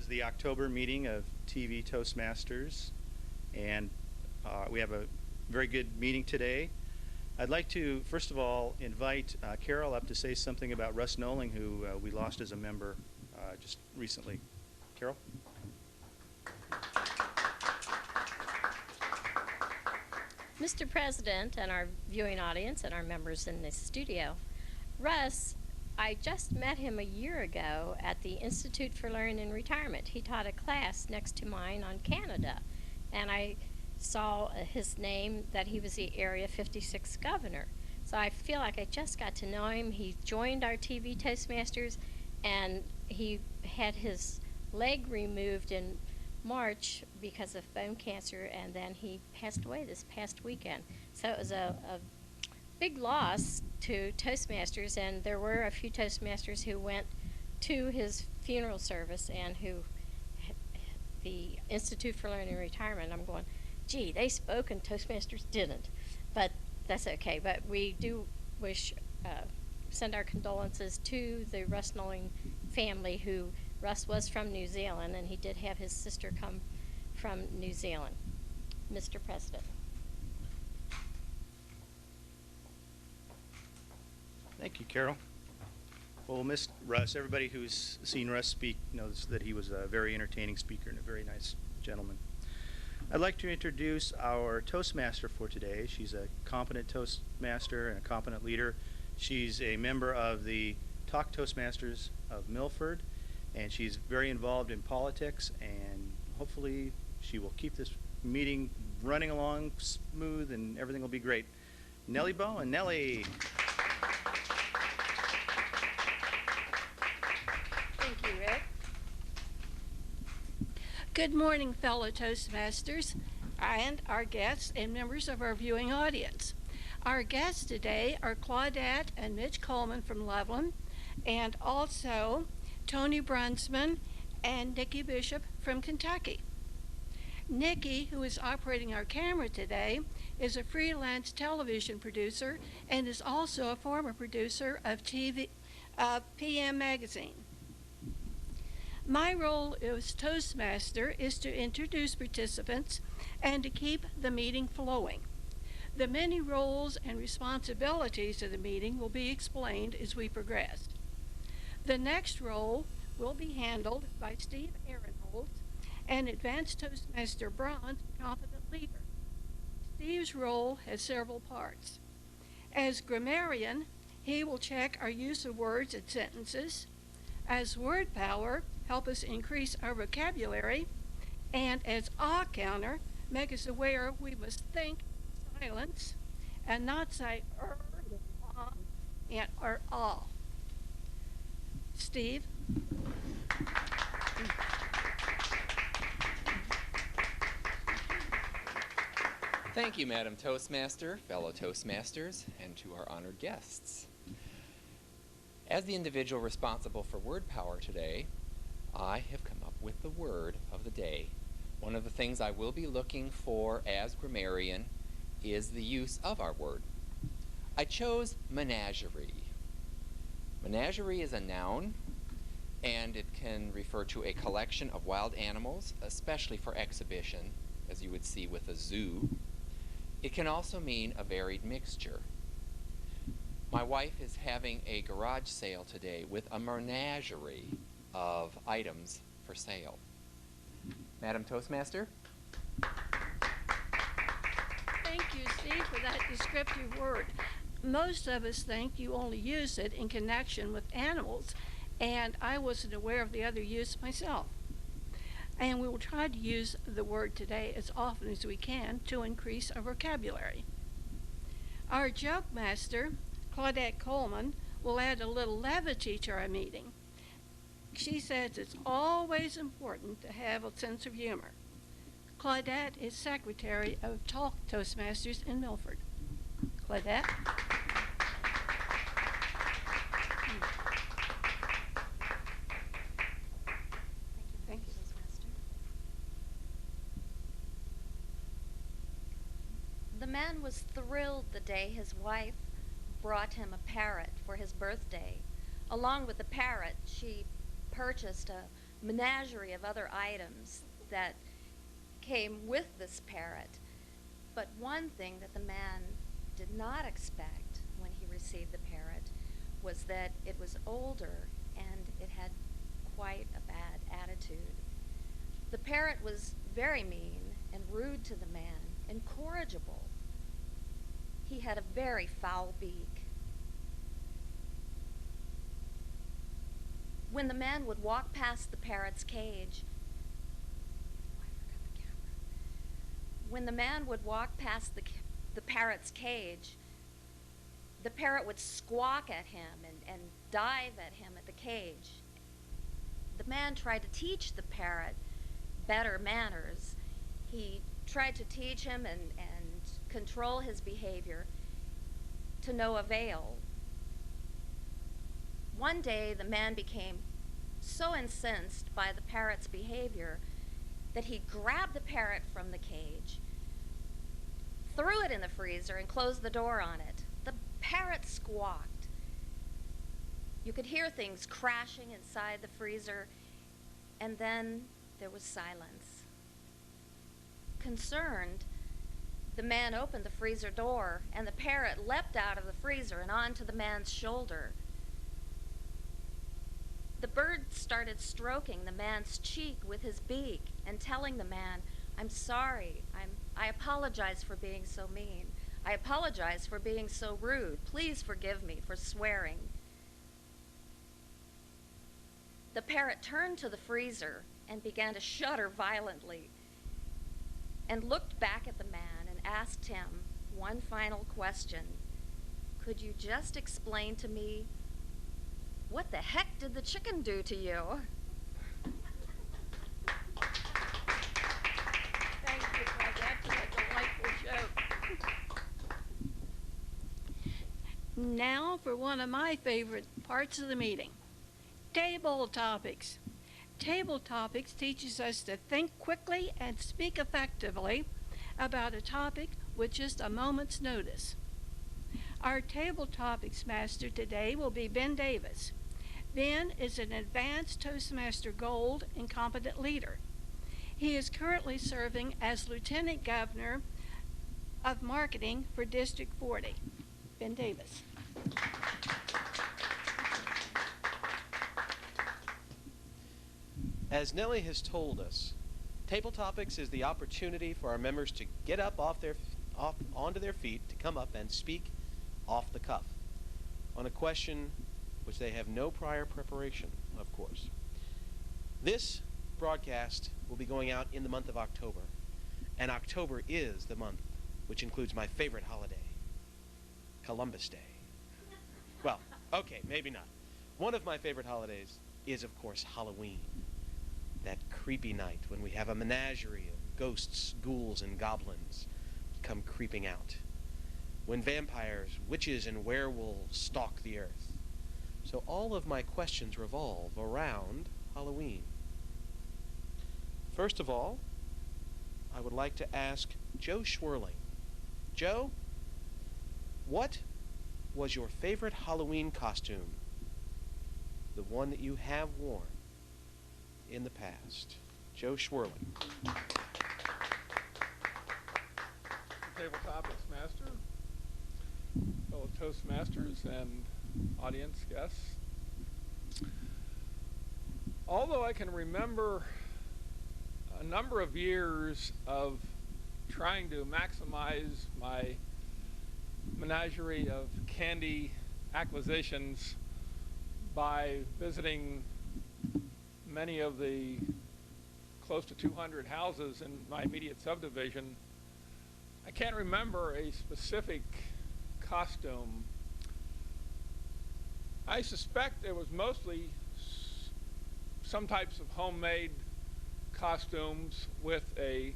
the October meeting of TV Toastmasters, and we have a very good meeting today. I'd like to, first of all, invite Carol up to say something about Russ Noling, who we lost as a member just recently. Carol? Mr. President and our viewing audience and our members in the studio, Russ, I just met him a year ago at the Institute for Learning and Retirement. He taught a class next to mine on Canada, and I saw his name that he was the Area 56 governor. So I feel like I just got to know him. He joined our TV Toastmasters, and he had his leg removed in March because of bone cancer, and then he passed away this past weekend. So it was a big loss to Toastmasters, and there were a few Toastmasters who went to his funeral service and who the Institute for Learning and Retirement, I'm going, gee, they spoke and Toastmasters didn't. But that's okay. But we do wish, send our condolences to the Russ Noling family, who Russ was from New Zealand, and he did have his sister come from New Zealand. Mr. President. Thank you, Carol. Well, we'll miss Russ. Everybody who's seen Russ speak knows that he was a very entertaining speaker and a very nice gentleman. I'd like to introduce our Toastmaster for today. She's a competent Toastmaster and a competent leader. She's a member of the Talk Toastmasters of Milford, and she's very involved in politics, and hopefully she will keep this meeting running along smooth and everything will be great. Nellye Bowen. Nellye. Good morning, fellow Toastmasters and our guests and members of our viewing audience. Our guests today are Claudette and Mitch Coleman from Loveland, and also Tony Brunsman and Nikki Bishop from Kentucky. Nikki, who is operating our camera today, is a freelance television producer and is also a former producer of PM Magazine. My role as Toastmaster is to introduce participants and to keep the meeting flowing. The many roles and responsibilities of the meeting will be explained as we progress. The next role will be handled by Steve Aaronholtz, an advanced Toastmaster Bronze competent leader. Steve's role has several parts. As grammarian, he will check our use of words and sentences. As word power, help us increase our vocabulary, and as awe counter, make us aware we must think in silence and not say and or ah. Steve? Thank you, Madam Toastmaster, fellow Toastmasters, and to our honored guests. As the individual responsible for word power today, I have come up with the word of the day. One of the things I will be looking for as grammarian is the use of our word. I chose menagerie. Menagerie is a noun, and it can refer to a collection of wild animals, especially for exhibition, as you would see with a zoo. It can also mean a varied mixture. My wife is having a garage sale today with a menagerie of items for sale. Madam Toastmaster? Thank you, Steve, for that descriptive word. Most of us think you only use it in connection with animals, and I wasn't aware of the other use myself. And we will try to use the word today as often as we can to increase our vocabulary. Our joke master, Claudette Coleman, will add a little levity to our meeting. She says it's always important to have a sense of humor. Claudette is secretary of Talk Toastmasters in Milford. Claudette? Thank you, Toastmaster. The man was thrilled the day his wife brought him a parrot for his birthday. Along with the parrot, she purchased a menagerie of other items that came with this parrot. But one thing that the man did not expect when he received the parrot was that it was older and it had quite a bad attitude. The parrot was very mean and rude to the man, incorrigible. He had a very foul beak. When the man would walk past the parrot's cage, oh, I forgot the camera. When the man would walk past the parrot's cage, the parrot would squawk at him and dive at him at the cage. The man tried to teach the parrot better manners. He tried to teach him and control his behavior to no avail. One day, the man became so incensed by the parrot's behavior that he grabbed the parrot from the cage, threw it in the freezer, and closed the door on it. The parrot squawked. You could hear things crashing inside the freezer, and then there was silence. Concerned, the man opened the freezer door, and the parrot leapt out of the freezer and onto the man's shoulder. The bird started stroking the man's cheek with his beak and telling the man, "I'm sorry. I apologize for being so mean. I apologize for being so rude. Please forgive me for swearing." The parrot turned to the freezer and began to shudder violently and looked back at the man and asked him one final question. "Could you just explain to me, what the heck did the chicken do to you?" Thank you, Claudette, for a delightful joke. Now for one of my favorite parts of the meeting, table topics. Table topics teaches us to think quickly and speak effectively about a topic with just a moment's notice. Our Tabletopics Master today will be Ben Davis. Ben is an advanced Toastmaster Gold and competent leader. He is currently serving as Lieutenant Governor of Marketing for District 40. Ben Davis. As Nellye has told us, Table Topics is the opportunity for our members to get up onto their feet, to come up and speak off the cuff on a question which they have no prior preparation, of course. This broadcast will be going out in the month of October, and October is the month which includes my favorite holiday, Columbus Day. Well, okay, maybe not. One of my favorite holidays is, of course, Halloween. That creepy night when we have a menagerie of ghosts, ghouls, and goblins come creeping out. When vampires, witches, and werewolves stalk the earth. So all of my questions revolve around Halloween. First of all, I would like to ask Joe Schwerling. Joe, what was your favorite Halloween costume? The one that you have worn in the past. Joe Schwerling. Tabletopics Master, fellow Toastmasters, and audience guests. Although I can remember a number of years of trying to maximize my menagerie of candy acquisitions by visiting many of the close to 200 houses in my immediate subdivision, I can't remember a specific costume. I suspect it was mostly some types of homemade costumes with a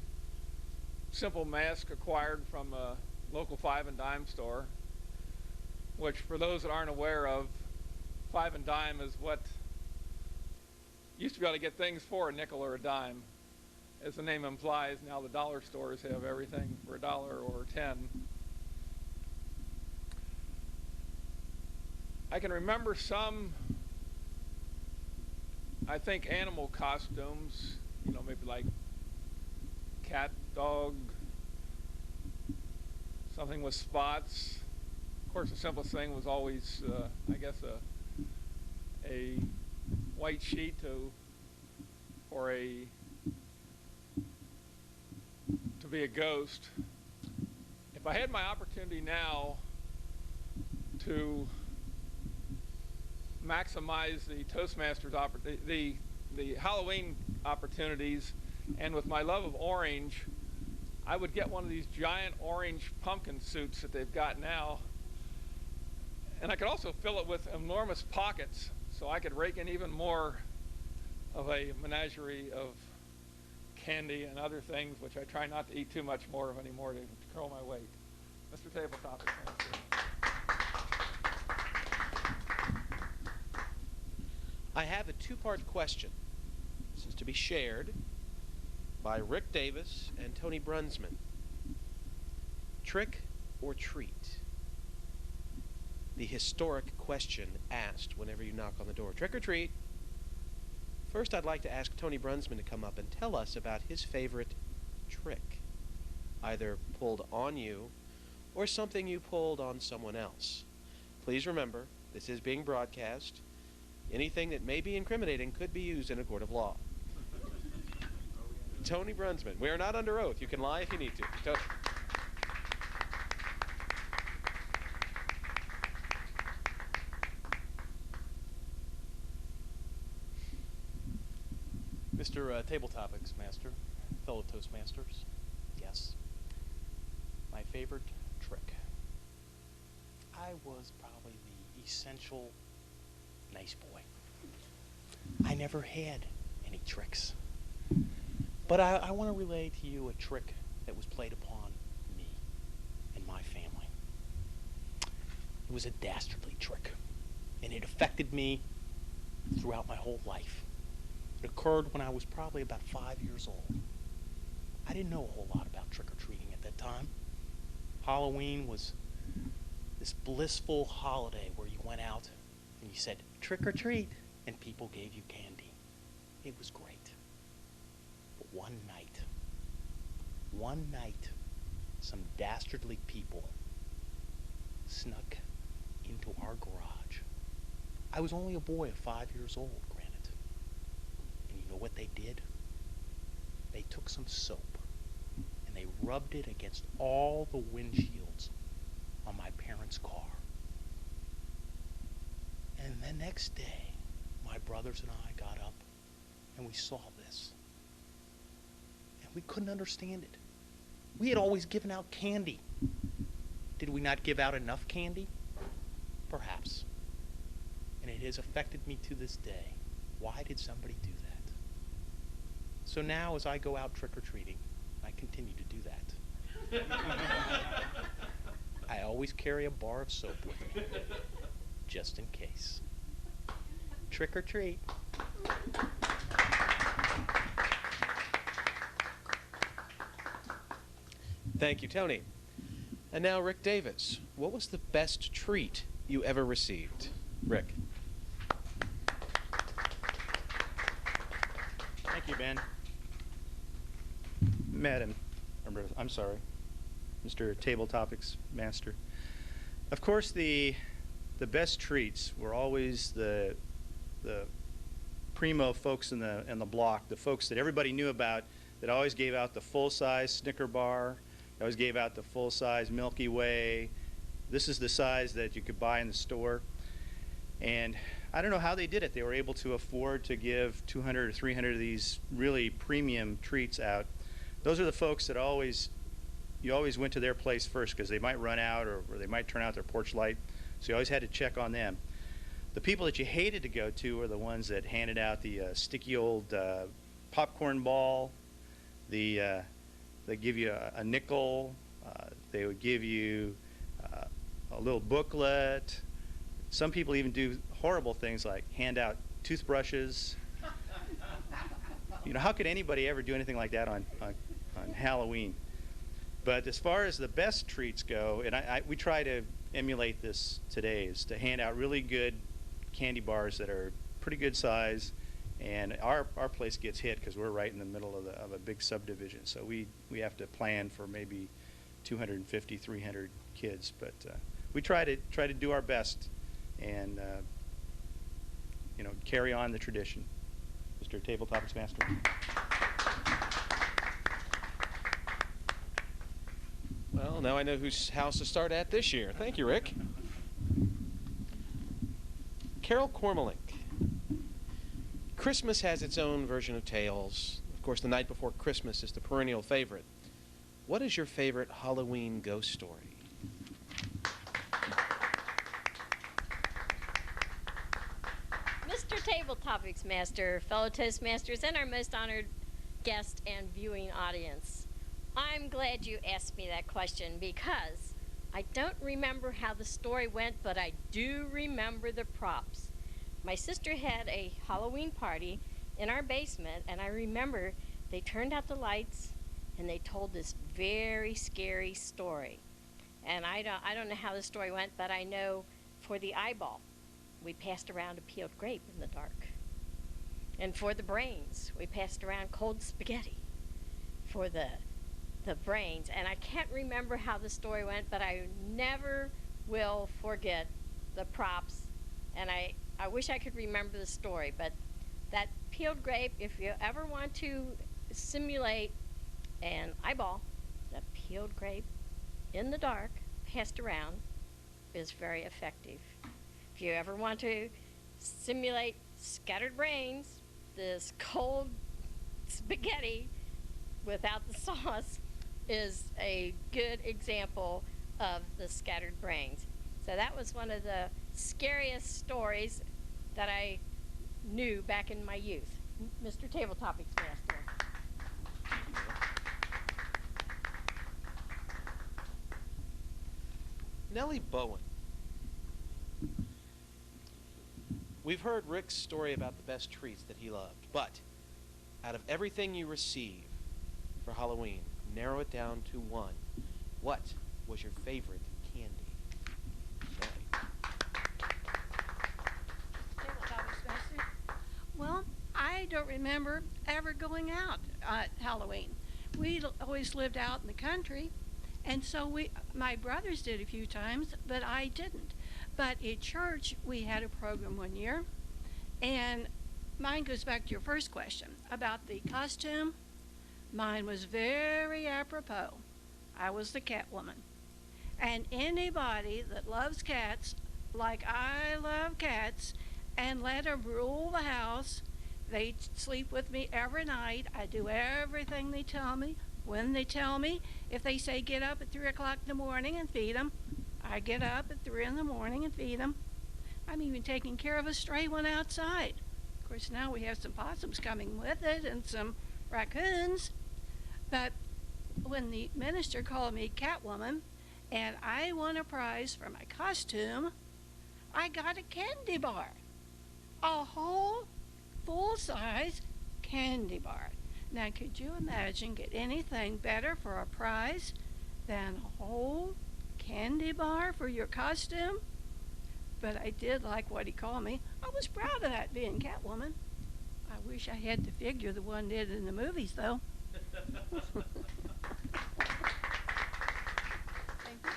simple mask acquired from a local 5 and dime store, which for those that aren't aware of, 5 and dime is what used to be able to get things for a nickel or a dime. As the name implies, now the dollar stores have everything for $1 or 10. I can remember some I think animal costumes, you know, maybe like cat, dog, something with spots. Of course, the simplest thing was always, I guess, a white sheet or to be a ghost. If I had my opportunity now to maximize the Toastmasters the Halloween opportunities, and with my love of orange, I would get one of these giant orange pumpkin suits that they've got now, and I could also fill it with enormous pockets so I could rake in even more of a menagerie of candy and other things, which I try not to eat too much more of anymore to control my weight. Mr. Tabletopics Master. I have a two-part question. This is to be shared by Rick Davis and Tony Brunsman. Trick or treat? The historic question asked whenever you knock on the door. Trick or treat? First, I'd like to ask Tony Brunsman to come up and tell us about his favorite trick, either pulled on you or something you pulled on someone else. Please remember, this is being broadcast. Anything that may be incriminating could be used in a court of law. Tony Brunsman. We are not under oath. You can lie if you need to. Tony. Mr. Tabletopics Master, fellow Toastmasters, yes. My favorite trick. I was probably the essential nice boy. I never had any tricks. But I want to relay to you a trick that was played upon me and my family. It was a dastardly trick, and it affected me throughout my whole life. It occurred when I was probably about 5 years old. I didn't know a whole lot about trick-or-treating at that time. Halloween was this blissful holiday where you went out and you said, trick or treat, and people gave you candy. It was great. But one night, some dastardly people snuck into our garage. I was only a boy of 5 years old, granted. And you know what they did? They took some soap and they rubbed it against all the windshields on my parents' car. And the next day, my brothers and I got up and we saw this. And we couldn't understand it. We had always given out candy. Did we not give out enough candy? Perhaps. And it has affected me to this day. Why did somebody do that? So now as I go out trick-or-treating, I continue to do that. I always carry a bar of soap with me, just in case. Trick or treat. Thank you, Tony. And now, Rick Davis. What was the best treat you ever received? Rick. Thank you, Ben. I'm sorry, Mr. Tabletopics Master. Of course, the best treats were always the primo folks in the block, the folks that everybody knew about, that always gave out the full-size Snicker bar, that always gave out the full-size Milky Way. This is the size that you could buy in the store. And I don't know how they did it. They were able to afford to give 200 or 300 of these really premium treats out. Those are the folks that you always went to their place first because they might run out or they might turn out their porch light. So you always had to check on them. The people that you hated to go to were the ones that handed out the sticky old popcorn ball. They give you a nickel. They would give you a little booklet. Some people even do horrible things like hand out toothbrushes. You know, how could anybody ever do anything like that on Halloween? But as far as the best treats go, and we try to emulate this today, is to hand out really good candy bars that are pretty good size And our place gets hit because we're right in the middle of a big subdivision. So we have to plan for maybe 250, 300 kids. But we try to do our best and carry on the tradition. Mr. Tabletopics Master. Well, now I know whose house to start at this year. Thank you, Rick. Carol Cormelink. Christmas has its own version of tales. Of course, The Night Before Christmas is the perennial favorite. What is your favorite Halloween ghost story? Mr. Tabletopics Master, fellow Toastmasters, and our most honored guest and viewing audience. I'm glad you asked me that question because I don't remember how the story went, but I do remember the props. My sister had a Halloween party in our basement, and I remember they turned out the lights and they told this very scary story. And I don't know how the story went, but I know for the eyeball, we passed around a peeled grape in the dark. And for the brains, we passed around cold spaghetti for the brains. And I can't remember how the story went, but I never will forget the props. And I wish I could remember the story, but that peeled grape, if you ever want to simulate an eyeball, the peeled grape in the dark, passed around, is very effective. If you ever want to simulate scattered brains, this cold spaghetti without the sauce is a good example of the scattered brains. So that was one of the scariest stories that I knew back in my youth. Mr. Tabletopics Master. Nellye Bowen. We've heard Rick's story about the best treats that he loved, but out of everything you receive for Halloween, narrow it down to one. What was your favorite candy? Well, I don't remember ever going out at Halloween. We always lived out in the country, and so my brothers did a few times, but I didn't. But at church, we had a program one year, and mine goes back to your first question about the costume. Mine was very apropos. I was the cat woman. And anybody that loves cats, like I love cats, and let them rule the house, they sleep with me every night. I do everything they tell me, when they tell me. If they say get up at 3 o'clock in the morning and feed them, I get up at 3 in the morning and feed them. I'm even taking care of a stray one outside. Of course, now we have some possums coming with it and some raccoons. But when the minister called me Catwoman and I won a prize for my costume, I got a candy bar. A whole full-size candy bar. Now, could you imagine get anything better for a prize than a whole candy bar for your costume? But I did like what he called me. I was proud of that, being Catwoman. I wish I had the figure the one did in the movies, though. Thank you.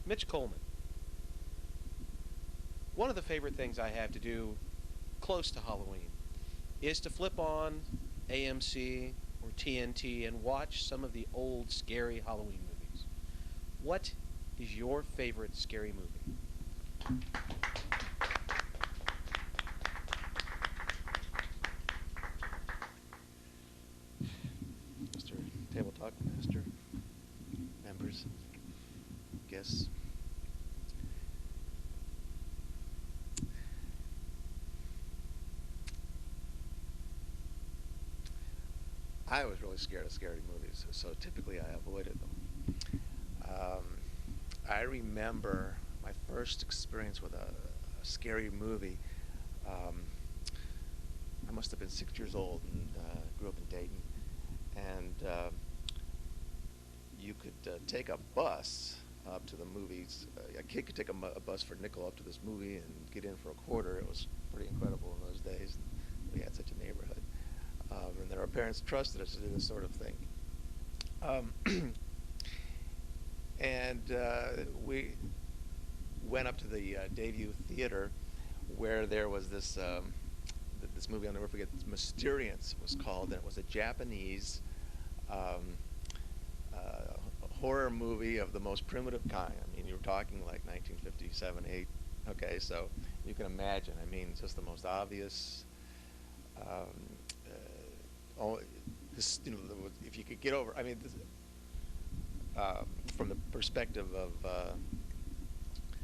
Mitch Coleman. One of the favorite things I have to do close to Halloween is to flip on AMC or TNT and watch some of the old scary Halloween movies. What is your favorite scary movie? Mr. Tabletop Master, members, guests. I was really scared of scary movies, so typically I avoided them. I remember my first experience with a scary movie. I must have been 6 years old and grew up in Dayton. And you could take a bus up to the movies. A kid could take a bus for a nickel up to this movie and get in for a quarter. It was pretty incredible in those days. We had such a neighborhood. And then our parents trusted us to do this sort of thing. We went up to the Dayview Theater, where there was this this movie, I'll never forget, Mysterians was called, and it was a Japanese horror movie of the most primitive kind. I mean, you were talking like 1957, 8. Okay, so you can imagine. I mean, just the most obvious. This, you know, if you could get over. I mean, this, from the perspective of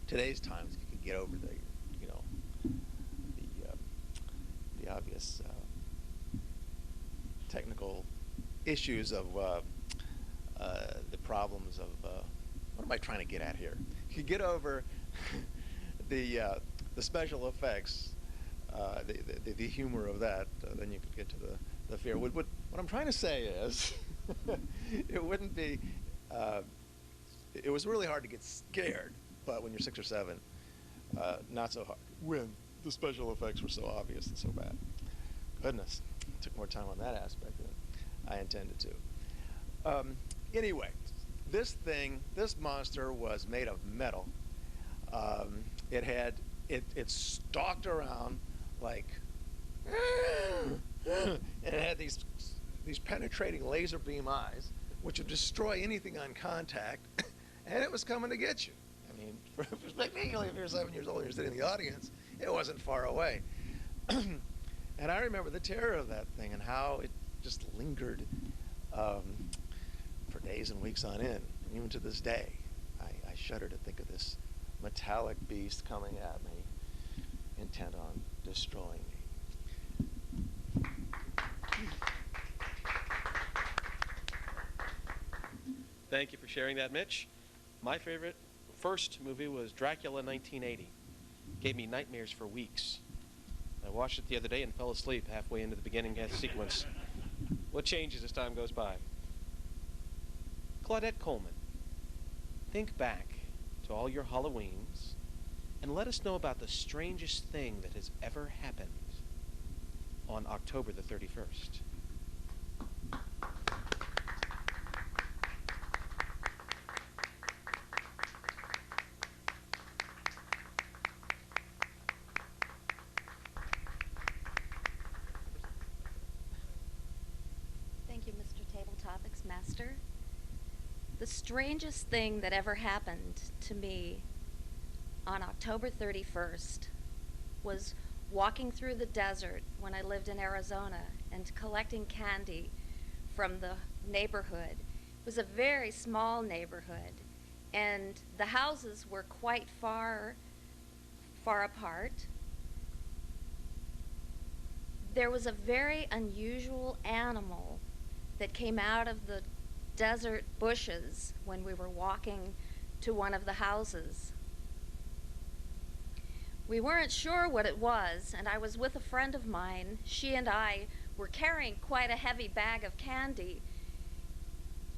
today's times, if you could get over the, you know, the obvious technical issues of the problems of what am I trying to get at here? If you get over the special effects, the humor of that, then you could get to the fear. What I'm trying to say is, it wouldn't be. It was really hard to get scared, but when you're 6 or 7, not so hard. When the special effects were so obvious and so bad. Goodness, I took more time on that aspect than I intended to. Anyway, this monster was made of metal. It stalked around like, and it had these penetrating laser beam eyes, which would destroy anything on contact, and it was coming to get you. I mean, particularly if you're 7 years old and you're sitting in the audience, it wasn't far away. And I remember the terror of that thing and how it just lingered for days and weeks on end. And even to this day, I shudder to think of this metallic beast coming at me, intent on destroying me. Thank you for sharing that, Mitch. My favorite first movie was Dracula 1980. Gave me nightmares for weeks. I watched it the other day and fell asleep halfway into the beginning sequence. What changes as time goes by? Claudette Coleman, think back to all your Halloweens and let us know about the strangest thing that has ever happened on October the 31st. Thank you, Mr. Tabletopics Master. The strangest thing that ever happened to me on October 31st was walking through the desert when I lived in Arizona and collecting candy from the neighborhood. It was a very small neighborhood, and the houses were quite far apart. There was a very unusual animal that came out of the desert bushes when we were walking to one of the houses. We weren't sure what it was, and I was with a friend of mine. She and I were carrying quite a heavy bag of candy.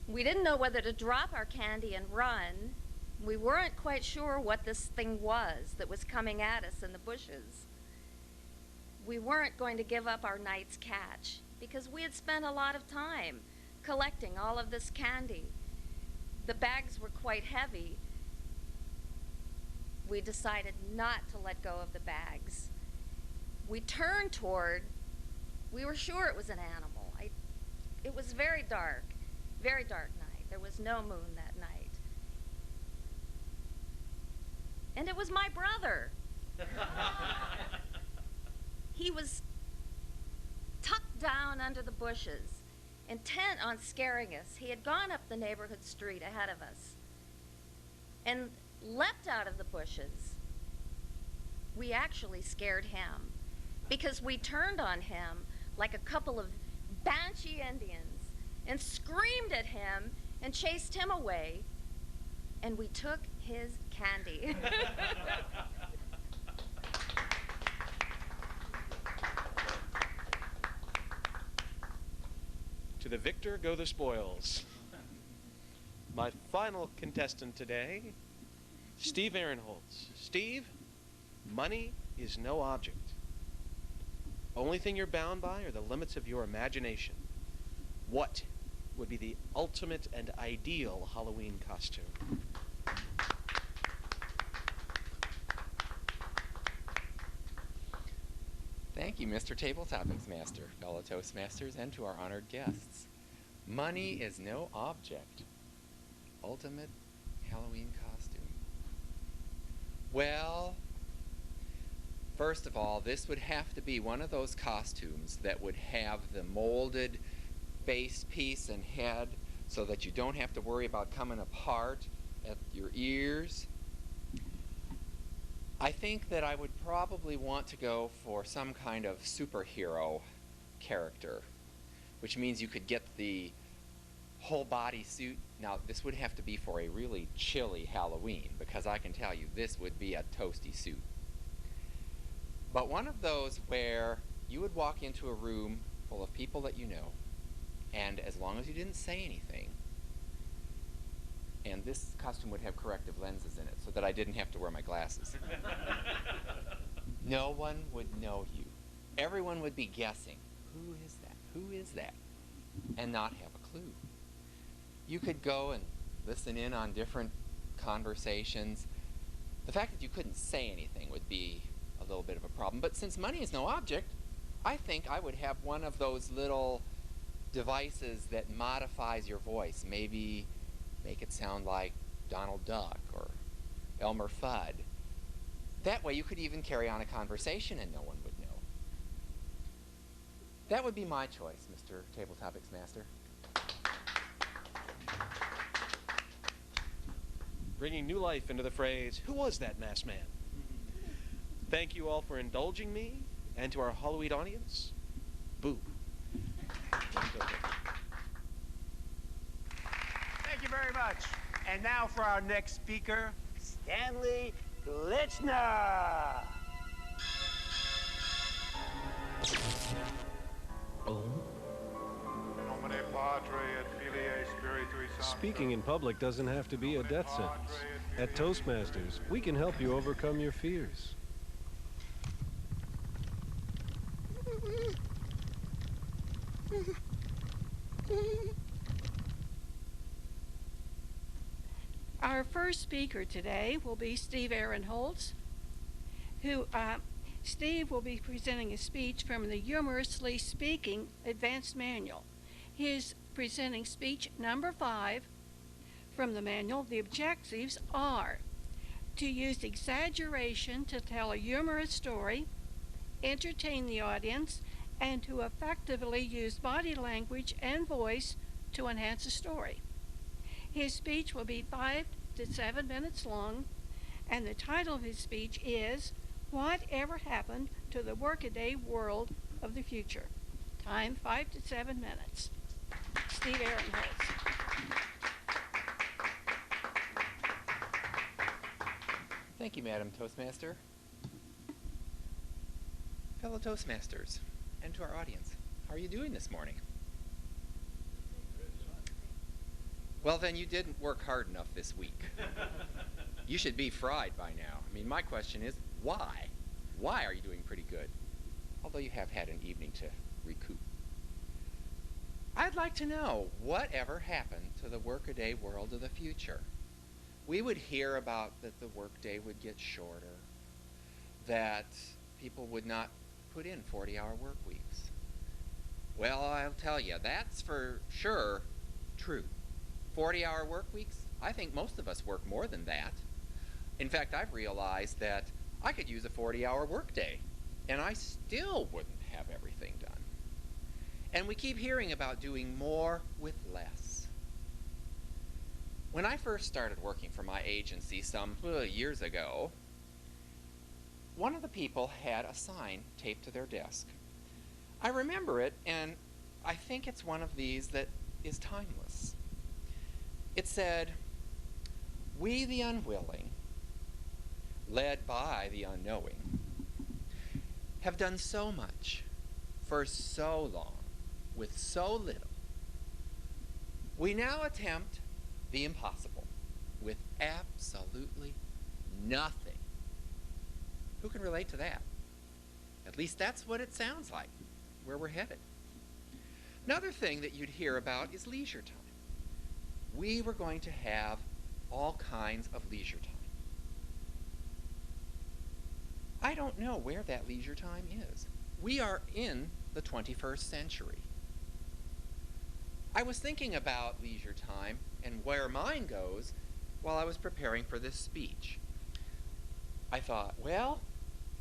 We didn't know whether to drop our candy and run. We weren't quite sure what this thing was that was coming at us in the bushes. We weren't going to give up our night's catch because we had spent a lot of time collecting all of this candy. The bags were quite heavy. We decided not to let go of the bags. We turned toward, we were sure it was an animal. It was very dark night. There was no moon that night. And it was my brother. He was tucked down under the bushes, intent on scaring us. He had gone up the neighborhood street ahead of us and leapt out of the bushes. We actually scared him because we turned on him like a couple of Banshee Indians and screamed at him and chased him away, and we took his candy. To the victor go the spoils. My final contestant today, Steve Ehrenholz. Steve, money is no object. Only thing you're bound by are the limits of your imagination. What would be the ultimate and ideal Halloween costume? Thank you, Mr. Tabletopics Master, fellow Toastmasters, and to our honored guests. Money is no object. Ultimate Halloween costume. Well, first of all, this would have to be one of those costumes that would have the molded face piece and head so that you don't have to worry about coming apart at your ears. I think that I would probably want to go for some kind of superhero character, which means you could get the whole body suit. Now, this would have to be for a really chilly Halloween, because I can tell you this would be a toasty suit. But one of those where you would walk into a room full of people that you know, and as long as you didn't say anything, and this costume would have corrective lenses in it so that I didn't have to wear my glasses. No one would know you. Everyone would be guessing, who is that? Who is that? And not have a clue. You could go and listen in on different conversations. The fact that you couldn't say anything would be a little bit of a problem. But since money is no object, I think I would have one of those little devices that modifies your voice. Maybe make it sound like Donald Duck or Elmer Fudd. That way you could even carry on a conversation and no one would know. That would be my choice, Mr. Tabletopics Master. Bringing new life into the phrase, who was that masked man? Thank you all for indulging me, and to our Halloween audience, boo. Thank you very much. And now for our next speaker, Stanley Glitchner. Speaking in public doesn't have to be a death sentence. At Toastmasters, we can help you overcome your fears. Our first speaker today will be Steve Ehrenholz, who Steve will be presenting a speech from the Humorously Speaking Advanced Manual. He is presenting speech number 5 from the manual. The objectives are to use exaggeration to tell a humorous story, entertain the audience, and to effectively use body language and voice to enhance a story. His speech will be 5 to 7 minutes long, and the title of his speech is Whatever Happened to the Workaday World of the Future? Time 5 to 7 minutes. Steve Ehrenholz. Thank you, Madam Toastmaster. Fellow Toastmasters, and to our audience, how are you doing this morning? Well, then you didn't work hard enough this week. You should be fried by now. I mean, my question is, why? Why are you doing pretty good? Although you have had an evening to recoup. I'd like to know whatever happened to the workaday world of the future. We would hear about that the workday would get shorter, that people would not put in 40-hour work weeks. Well, I'll tell you, that's for sure true. 40-hour work weeks? I think most of us work more than that. In fact, I've realized that I could use a 40-hour workday, and I still wouldn't have everything done. And we keep hearing about doing more with less. When I first started working for my agency some years ago, one of the people had a sign taped to their desk. I remember it, and I think it's one of these that is timeless. It said, "We the unwilling, led by the unknowing, have done so much for so long with so little. We now attempt the impossible with absolutely nothing. Who can relate to that? At least that's what it sounds like, where we're headed. Another thing that you'd hear about is leisure time. We were going to have all kinds of leisure time. I don't know where that leisure time is. We are in the 21st century. I was thinking about leisure time and where mine goes while I was preparing for this speech. I thought, well,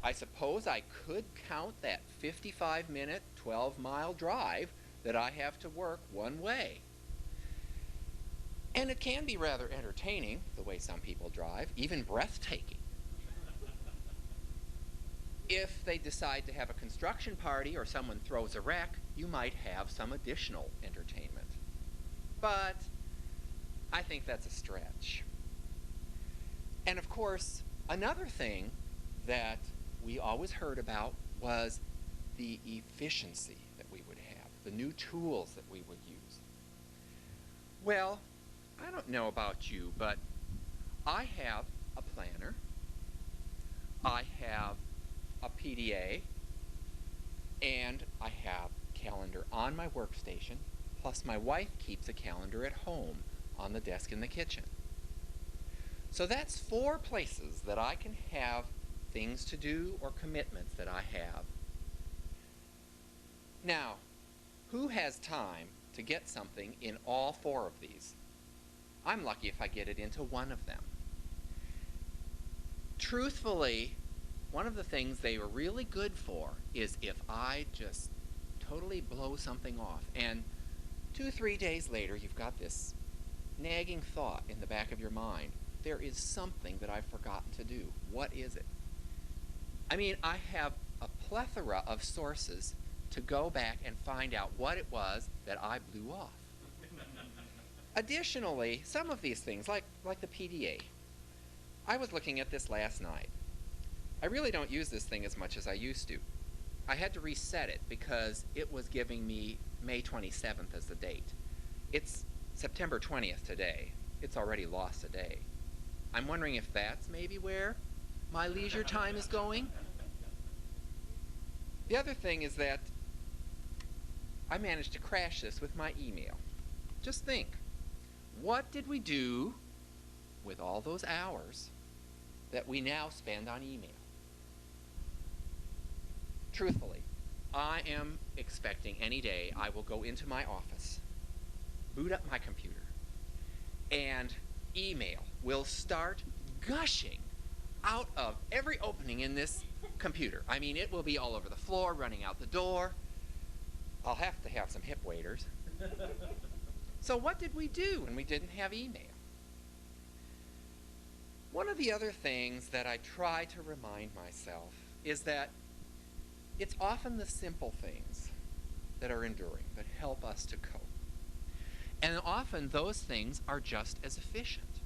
I suppose I could count that 55-minute, 12-mile drive that I have to work one way. And it can be rather entertaining, the way some people drive, even breathtaking. If they decide to have a construction party or someone throws a wreck, you might have some additional entertainment. But I think that's a stretch. And of course, another thing that we always heard about was the efficiency that we would have, the new tools that we would use. Well, I don't know about you, but I have a planner, I have a PDA, and I have a calendar on my workstation, plus my wife keeps a calendar at home on the desk in the kitchen. So that's 4 places that I can have things to do or commitments that I have. Now, who has time to get something in all 4 of these? I'm lucky if I get it into one of them. Truthfully, one of the things they were really good for is if I just totally blow something off, and 2-3 days later you've got this nagging thought in the back of your mind. There is something that I've forgotten to do. What is it? I mean, I have a plethora of sources to go back and find out what it was that I blew off. Additionally, some of these things, like the PDA, I was looking at this last night. I really don't use this thing as much as I used to. I had to reset it because it was giving me May 27th as the date. It's September 20th today. It's already lost a day. I'm wondering if that's maybe where my leisure time is going. The other thing is that I managed to crash this with my email. Just think, what did we do with all those hours that we now spend on email? Truthfully, I am expecting any day I will go into my office, boot up my computer, and email will start gushing out of every opening in this computer. I mean, it will be all over the floor, running out the door. I'll have to have some hip waders. So what did we do when we didn't have email? One of the other things that I try to remind myself is that it's often the simple things that are enduring, that help us to cope. And often those things are just as efficient.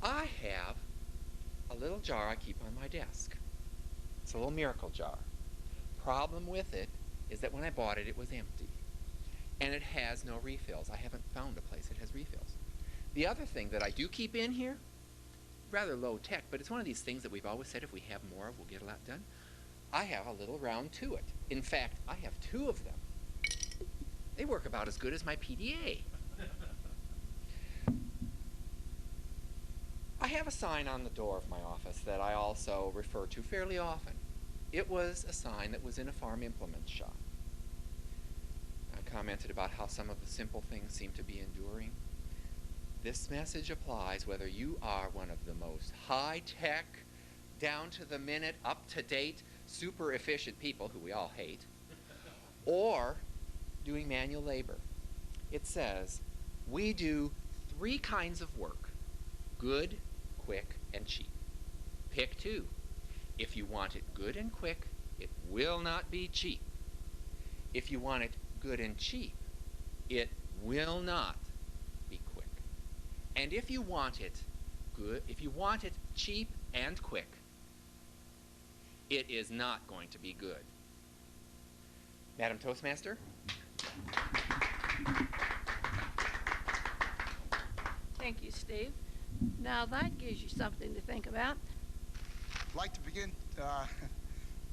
I have a little jar I keep on my desk. It's a little miracle jar. Problem with it is that when I bought it, it was empty. And it has no refills. I haven't found a place that has refills. The other thing that I do keep in here, rather low tech, but it's one of these things that we've always said if we have more, we'll get a lot done. I have a little round to it. In fact, I have 2 of them. They work about as good as my PDA. I have a sign on the door of my office that I also refer to fairly often. It was a sign that was in a farm implement shop. I commented about how some of the simple things seem to be enduring. This message applies whether you are one of the most high-tech, down-to-the-minute, up-to-date, super efficient people who we all hate, or doing manual labor. It says, we do 3 kinds of work: good, quick, and cheap. Pick 2. If you want it good and quick, it will not be cheap. If you want it good and cheap, it will not be quick. And if you want it good, if you want it cheap and quick, it is not going to be good. Madam Toastmaster? Thank you, Steve. Now that gives you something to think about. I'd like to begin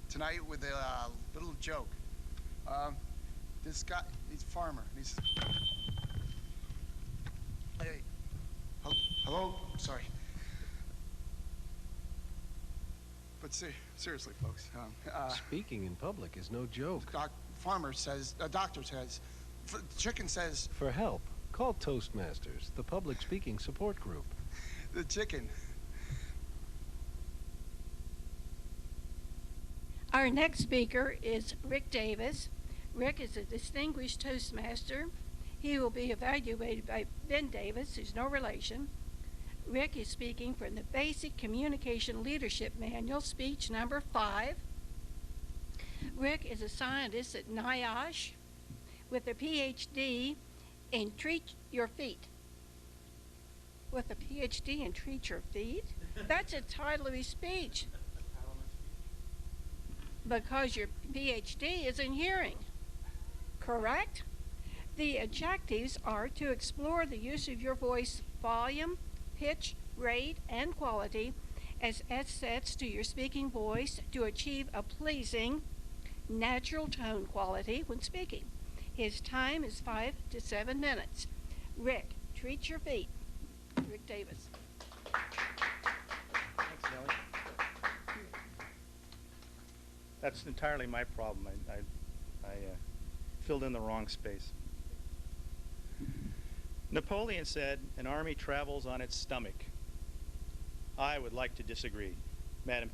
tonight with a little joke. This guy, he's a farmer. And he's, hey, hello, sorry. But seriously, folks. Speaking in public is no joke. Farmer says, doctor says, chicken says. For help, call Toastmasters, the public speaking support group. The chicken. Our next speaker is Rick Davis. Rick is a distinguished Toastmaster. He will be evaluated by Ben Davis, who's no relation. Rick is speaking from the Basic Communication Leadership Manual, speech number 5. Rick is a scientist at NIOSH with a PhD in Treat Your Feet. With a PhD in Treat Your Feet? That's the title of his speech. Because your PhD is in hearing, correct? The objectives are to explore the use of your voice volume, pitch, rate, and quality as assets to your speaking voice to achieve a pleasing, natural tone quality when speaking. His time is 5 to 7 minutes. Rick, treat your feet. Rick Davis. Thanks, Nellye. That's entirely my problem. I filled in the wrong space. Napoleon said, "An army travels on its stomach." I would like to disagree. Madam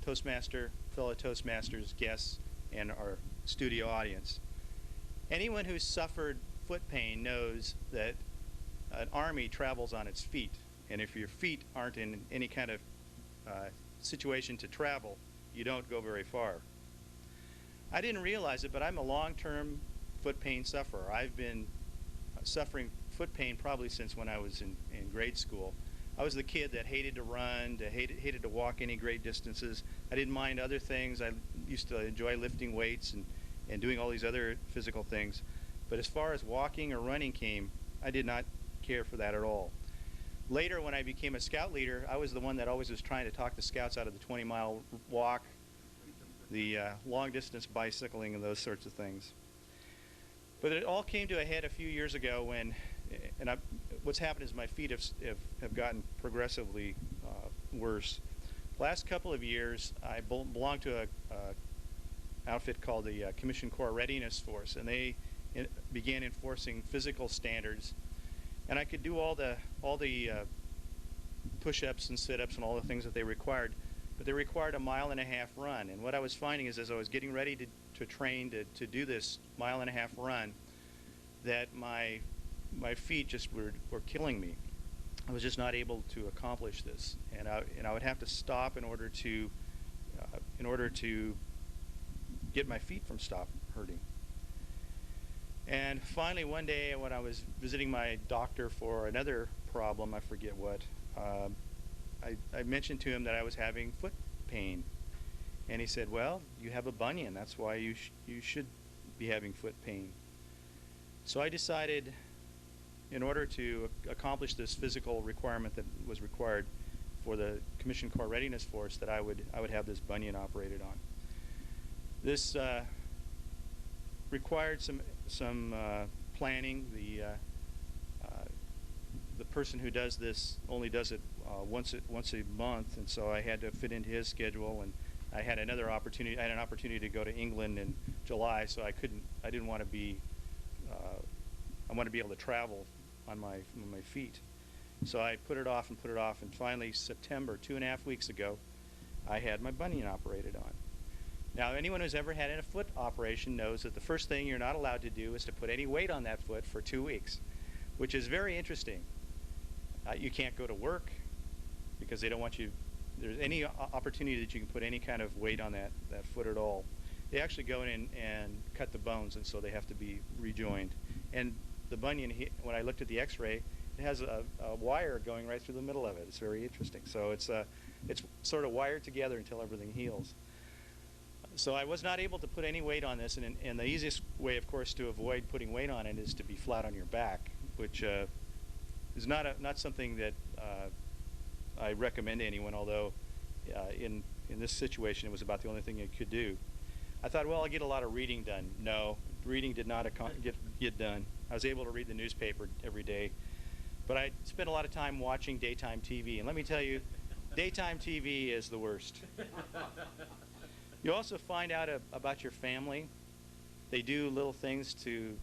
Toastmaster, fellow Toastmasters, guests, and our studio audience. Anyone who's suffered foot pain knows that an army travels on its feet. And if your feet aren't in any kind of situation to travel, you don't go very far. I didn't realize it, but I'm a long-term foot pain sufferer. I've been suffering foot pain probably since when I was in grade school. I was the kid that hated to run, hated to walk any great distances. I didn't mind other things. I used to enjoy lifting weights and doing all these other physical things. But as far as walking or running came, I did not care for that at all. Later, when I became a scout leader, I was the one that always was trying to talk the scouts out of the 20-mile walk, the long-distance bicycling, and those sorts of things. But it all came to a head a few years ago when, what's happened is my feet have gotten progressively worse. Last couple of years, I belonged to a outfit called the Commissioned Corps Readiness Force, and they began enforcing physical standards. And I could do all the push-ups and sit-ups and all the things that they required, but they required a 1.5-mile run. And what I was finding is, as I was getting ready to train to do this 1.5-mile run, that my feet just were killing me. I was just not able to accomplish this, and I would have to stop in order to get my feet from stop hurting. And finally, one day when I was visiting my doctor for another problem, I forget what, I mentioned to him that I was having foot pain. And he said, "Well, you have a bunion. That's why you should be having foot pain." So I decided, in order to accomplish this physical requirement that was required for the Commissioned Corps Readiness Force, that I would have this bunion operated on. This required some planning. The person who does this only does it once a month, and so I had to fit into his schedule. And I had another opportunity. I had an opportunity to go to England in July, so I didn't want to be. I want to be able to travel on my feet. So I put it off, and finally September, 2.5 weeks ago, I had my bunion operated on. Now, anyone who's ever had a foot operation knows that the first thing you're not allowed to do is to put any weight on that foot for 2 weeks, which is very interesting. You can't go to work because they don't want you. There's any opportunity that you can put any kind of weight on that foot at all. They actually go in and cut the bones, and so they have to be rejoined. And the bunion, when I looked at the X-ray, it has a wire going right through the middle of it. It's very interesting. So it's sort of wired together until everything heals. So I was not able to put any weight on this, and the easiest way, of course, to avoid putting weight on it is to be flat on your back, which is not something that I recommend to anyone, although in this situation it was about the only thing I could do. I thought, well, I'll get a lot of reading done. No, reading did not get done. I was able to read the newspaper every day, but I spent a lot of time watching daytime TV, and let me tell you, daytime TV is the worst. You also find out about your family. They do little things to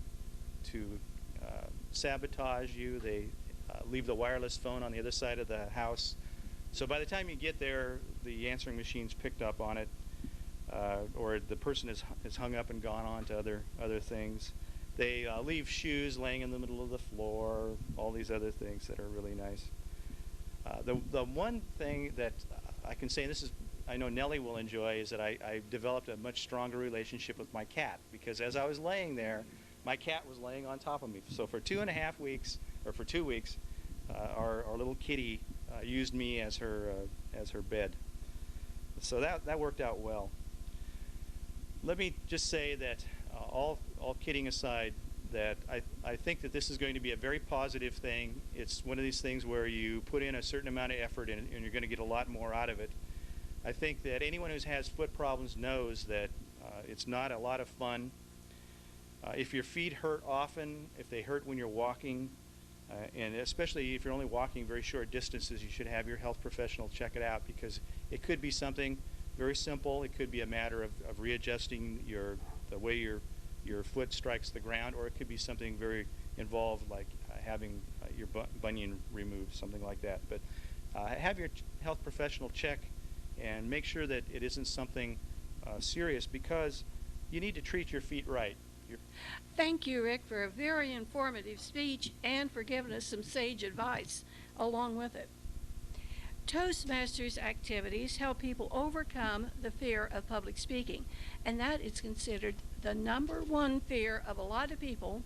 sabotage you. They leave the wireless phone on the other side of the house. So by the time you get there, the answering machine's picked up on it, or the person is hung up and gone on to other things. They leave shoes laying in the middle of the floor, all these other things that are really nice. The one thing that I can say, and this is, I know Nellye will enjoy, is that I developed a much stronger relationship with my cat, because as I was laying there, my cat was laying on top of me. So for 2.5 weeks, or for 2 weeks, our little kitty used me as her bed. So that worked out well. Let me just say that all kidding aside, that I think that this is going to be a very positive thing. It's one of these things where you put in a certain amount of effort and you're going to get a lot more out of it. I think that anyone who has foot problems knows that it's not a lot of fun. If your feet hurt often, if they hurt when you're walking, and especially if you're only walking very short distances, you should have your health professional check it out, because it could be something very simple. It could be a matter of readjusting the way your foot strikes the ground, or it could be something very involved, like having your bunion removed, something like that. But have your health professional check and make sure that it isn't something serious, because you need to treat your feet right. Thank you, Rick, for a very informative speech and for giving us some sage advice along with it. Toastmasters activities help people overcome the fear of public speaking, and that is considered the #1 fear of a lot of people,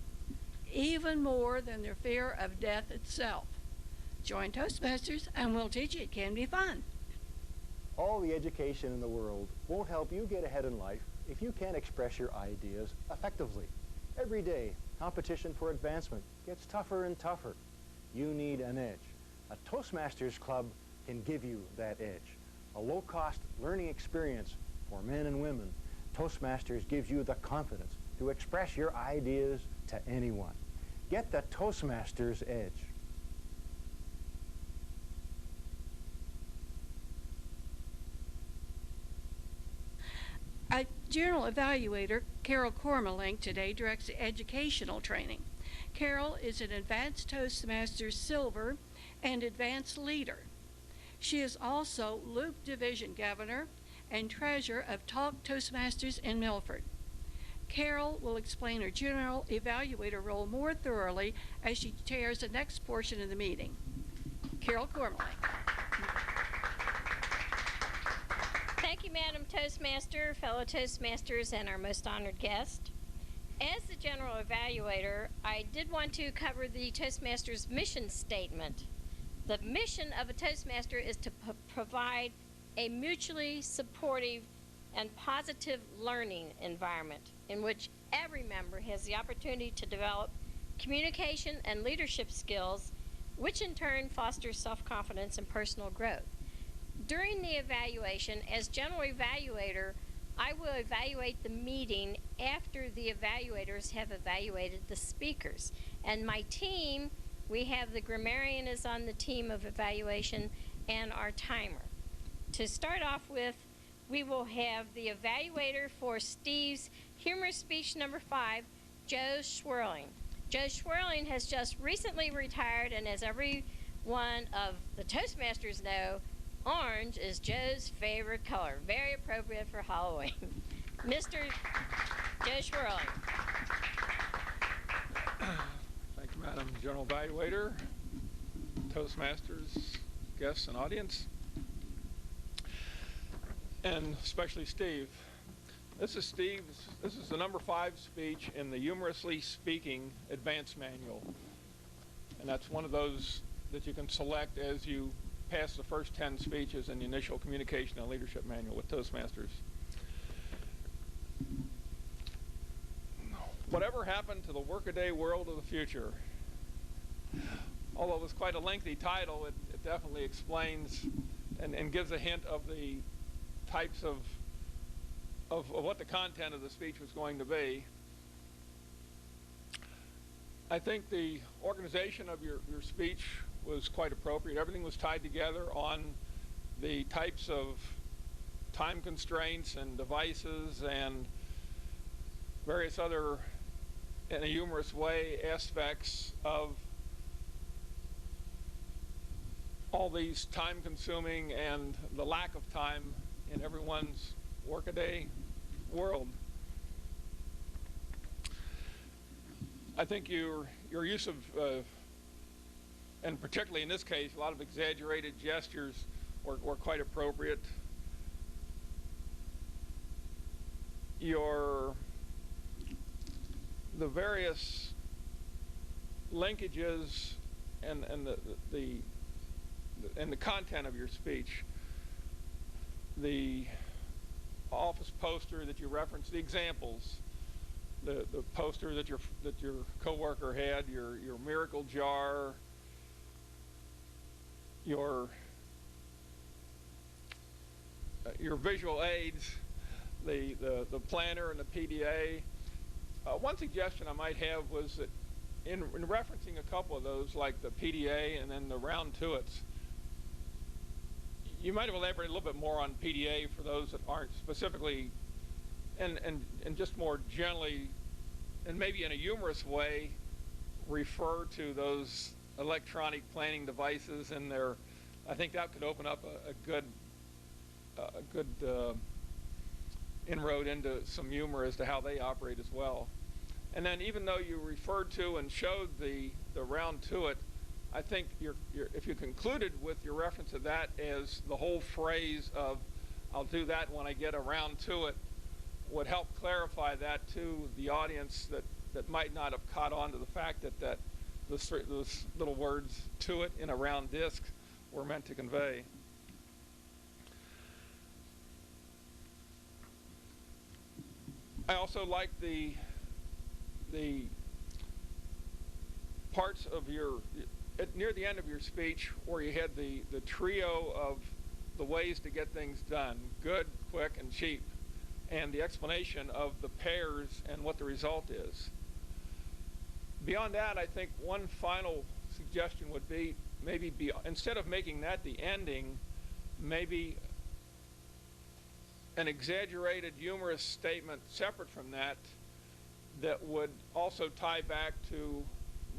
even more than their fear of death itself. Join Toastmasters and we'll teach you it can be fun. All the education in the world won't help you get ahead in life if you can't express your ideas effectively. Every day, competition for advancement gets tougher and tougher. You need an edge. A Toastmasters Club can give you that edge. A low-cost learning experience for men and women. Toastmasters gives you the confidence to express your ideas to anyone. Get the Toastmasters edge. A general evaluator, Carol Cormelink, today directs the educational training. Carol is an Advanced Toastmasters Silver and Advanced Leader. She is also Loop Division Governor and Treasurer of Talk Toastmasters in Milford. Carol will explain her general evaluator role more thoroughly as she chairs the next portion of the meeting. Carol Cormelink. Thank you, Madam Toastmaster, fellow Toastmasters, and our most honored guest. As the general evaluator, I did want to cover the Toastmasters mission statement. The mission of a Toastmaster is to provide a mutually supportive and positive learning environment in which every member has the opportunity to develop communication and leadership skills, which in turn fosters self-confidence and personal growth. During the evaluation, as general evaluator, I will evaluate the meeting after the evaluators have evaluated the speakers. And my team, we have the grammarian is on the team of evaluation and our timer. To start off with, we will have the evaluator for Steve's humorous speech number 5, Joe Swirling. Joe Swirling has just recently retired, and as every one of the Toastmasters know, orange is Joe's favorite color, very appropriate for Halloween. Mr. Joe Swirling. Thank you, Madam General Evaluator, Toastmasters, guests, and audience, and especially Steve. This is the number 5 speech in the Humorously Speaking Advanced Manual. And that's one of those that you can select as you pass the first 10 speeches in the initial communication and leadership manual with Toastmasters. Whatever happened to the workaday world of the future? although it was quite a lengthy title, it definitely explains and gives a hint of the types of what the content of the speech was going to be. I think the organization of your speech was quite appropriate. Everything was tied together on the types of time constraints and devices and various other, in a humorous way, aspects of all these time-consuming and the lack of time in everyone's workaday world. I think your use of, and particularly in this case, a lot of exaggerated gestures were quite appropriate. The various linkages and the content of your speech, the office poster that you referenced, the examples, the poster that your coworker had, your miracle jar, your visual aids, the planner and the PDA. One suggestion I might have was that in referencing a couple of those, like the PDA and then the round to-its, you might have elaborated a little bit more on PDA for those that aren't specifically, and just more generally, and maybe in a humorous way, refer to those electronic planning devices and their. I think that could open up a good inroad into some humor as to how they operate as well. And then, even though you referred to and showed the round to it, I think if you concluded with your reference to that as the whole phrase of "I'll do that when I get around to it," would help clarify that to the audience that might not have caught on to the fact that those little words "to it" in a round disc were meant to convey. I also like the parts of near the end of your speech where you had the trio of the ways to get things done: good, quick, and cheap, and the explanation of the pairs and what the result is. Beyond that, I think one final suggestion would be maybe instead of making that the ending, maybe an exaggerated humorous statement separate from that would also tie back to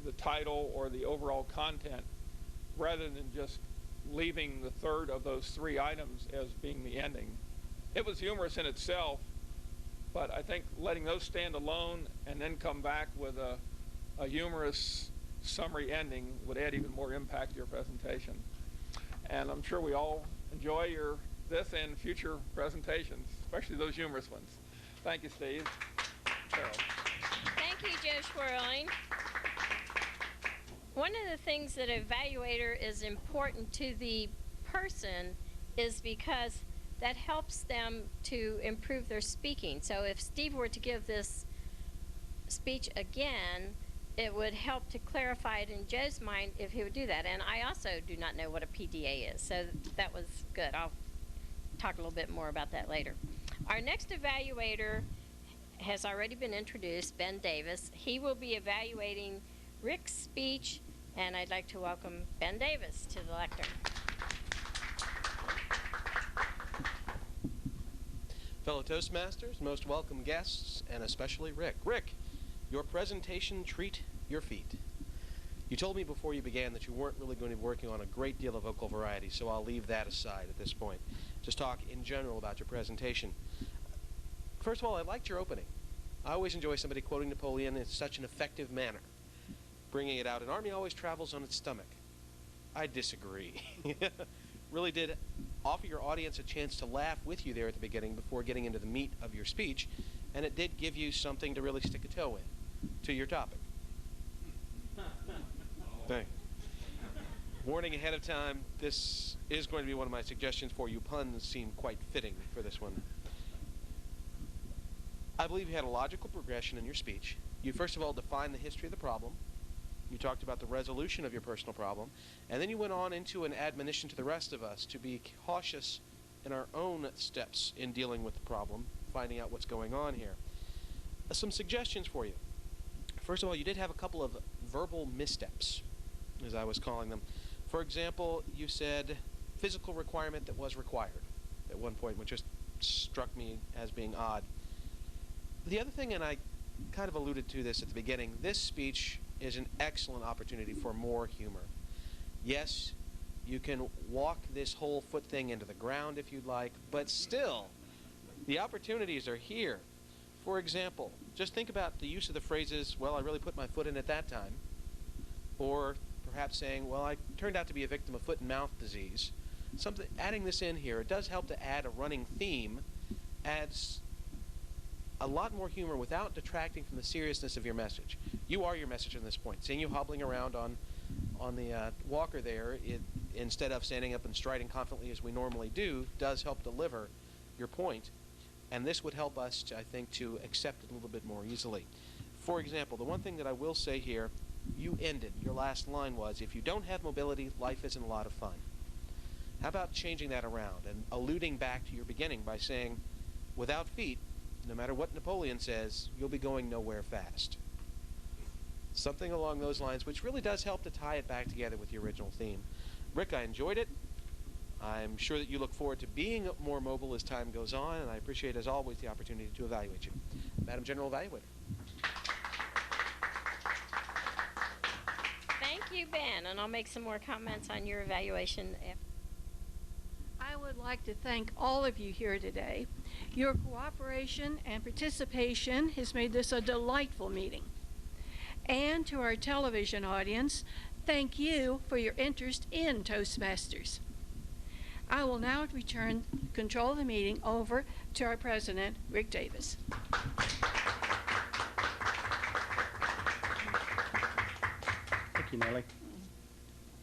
the title or the overall content, rather than just leaving the third of those three items as being the ending. It was humorous in itself, but I think letting those stand alone and then come back with a humorous summary ending would add even more impact to your presentation. And I'm sure we all enjoy this and future presentations, especially those humorous ones. Thank you, Steve. Carol. Thank you, Joe Schwerling. One of the things that evaluator is important to the person is because that helps them to improve their speaking. So if Steve were to give this speech again, it would help to clarify it in Joe's mind if he would do that. And I also do not know what a PDA is, so that was good. I'll talk a little bit more about that later. Our next evaluator has already been introduced, Ben Davis. He will be evaluating Rick's speech, and I'd like to welcome Ben Davis to the lectern. Fellow Toastmasters, most welcome guests, and especially Rick. Rick, your presentation treat your feet. You told me before you began that you weren't really going to be working on a great deal of vocal variety, so I'll leave that aside at this point. Just talk in general about your presentation. First of all, I liked your opening. I always enjoy somebody quoting Napoleon in such an effective manner. Bringing it out, an army always travels on its stomach. I disagree. Really did offer your audience a chance to laugh with you there at the beginning before getting into the meat of your speech, and it did give you something to really stick a toe in to your topic. Thank you. Warning ahead of time, this is going to be one of my suggestions for you. Puns seem quite fitting for this one. I believe you had a logical progression in your speech. You first of all defined the history of the problem. You talked about the resolution of your personal problem, and then you went on into an admonition to the rest of us to be cautious in our own steps in dealing with the problem, finding out what's going on here. Some suggestions for you. First of all, you did have a couple of verbal missteps, as I was calling them. For example, you said physical requirement that was required at one point, which just struck me as being odd. The other thing, and I kind of alluded to this at the beginning, this speech is an excellent opportunity for more humor. Yes, you can walk this whole foot thing into the ground if you'd like, but still, the opportunities are here. For example, just think about the use of the phrases, well, I really put my foot in at that time, or perhaps saying, well, I turned out to be a victim of foot and mouth disease. Adding this in here, it does help to add a running theme, adds a lot more humor without detracting from the seriousness of your message. You are your message at this point. Seeing you hobbling around on the walker there, instead of standing up and striding confidently as we normally do, does help deliver your point. And this would help us, I think, to accept it a little bit more easily. For example, the one thing that I will say here, you ended, your last line was, if you don't have mobility, life isn't a lot of fun. How about changing that around and alluding back to your beginning by saying, without feet, no matter what Napoleon says, you'll be going nowhere fast. Something along those lines, which really does help to tie it back together with the original theme. Rick, I enjoyed it. I'm sure that you look forward to being more mobile as time goes on, and I appreciate, as always, the opportunity to evaluate you. Madam General Evaluator. Thank you, Ben, and I'll make some more comments on your evaluation after. I would like to thank all of you here today. Your cooperation and participation has made this a delightful meeting. And to our television audience, thank you for your interest in Toastmasters. I will now return control of the meeting over to our president, Rick Davis. Thank you, Nellye.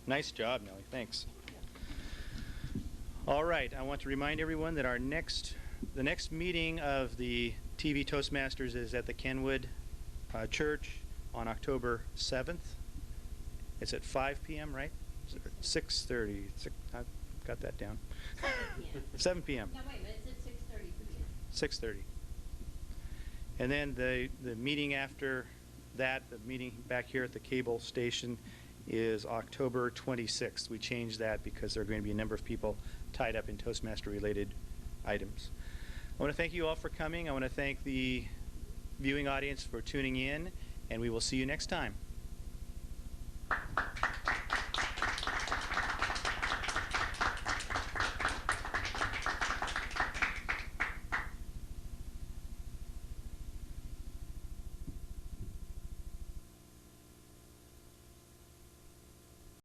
Nice job, Nellye. Thanks. All right, I want to remind everyone that the next meeting of the TV Toastmasters is at the Kenwood Church on October 7th. It's at 5 p.m., right? 6:30. I've got that down. 7 p.m. No, wait a minute, it's at 6:30 p.m. 6:30. And then the meeting after that, the meeting back here at the cable station, is October 26th. We changed that because there are going to be a number of people tied up in Toastmaster-related items. I want to thank you all for coming. I want to thank the viewing audience for tuning in, and we will see you next time.